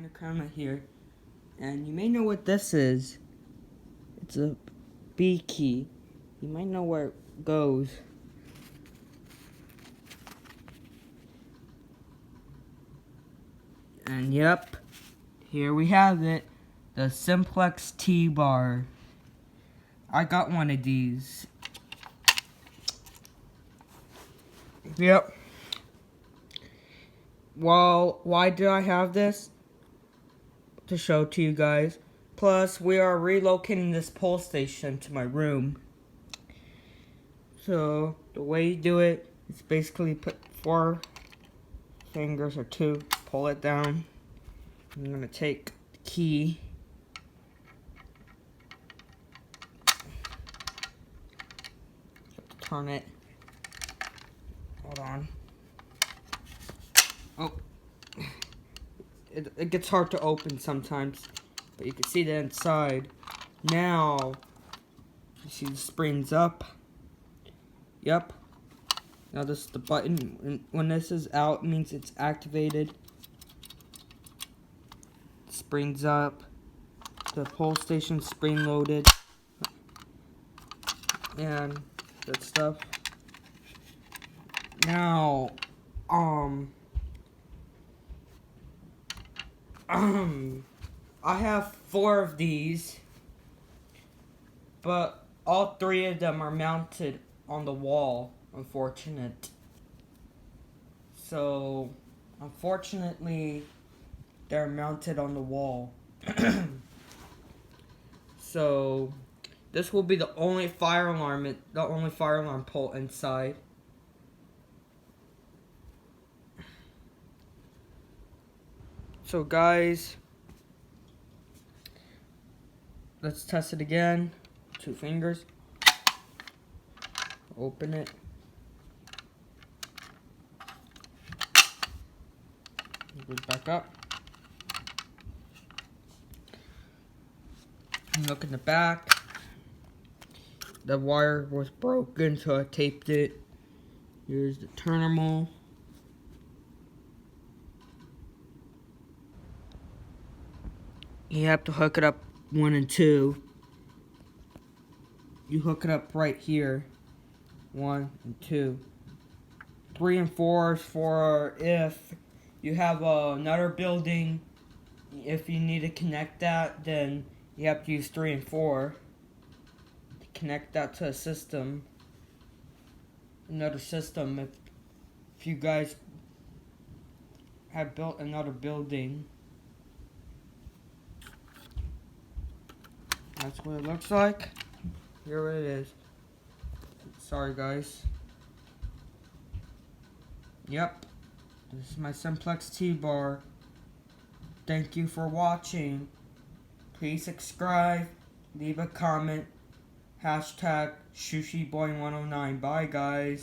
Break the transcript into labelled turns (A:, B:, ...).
A: behind the camera here, and you may know what this is. It's a B key. You might know where it goes. And yep, here we have it, the Simplex T-bar. I got one of these. Yep. Well, why do I have this? To show to you guys. Plus, we are relocating this pole station to my room. So, the way you do it is basically put 4 fingers or 2, pull it down. I'm going to take the key. Turn it. Hold on. Oh. It gets hard to open sometimes, but you can see the inside. Now, you see the springs up. Yep. Now this is the button. When this is out, it means it's activated. Springs up. The pole station spring loaded. And that stuff. Now, I have 4 of these, but all 3 of them are mounted on the wall, unfortunate. So, unfortunately, they're mounted on the wall. So, this will be the only fire alarm pole inside. So guys, let's test it again. 2 fingers. Open it. It goes back up. And look in the back. The wire was broken, so I taped it. Here's the terminal. You have to hook it up 1 and 2. You hook it up right here. 1 and 2. 3 and 4 is for if you have another building. If you need to connect that, then you have to use 3 and 4 to connect that to a system. Another system. If you guys have built another building. That's what it looks like. Here it is. Sorry guys. Yep. This is my Simplex T-bar. Thank you for watching. Please subscribe. Leave a comment. #SushiBoy109. Bye guys.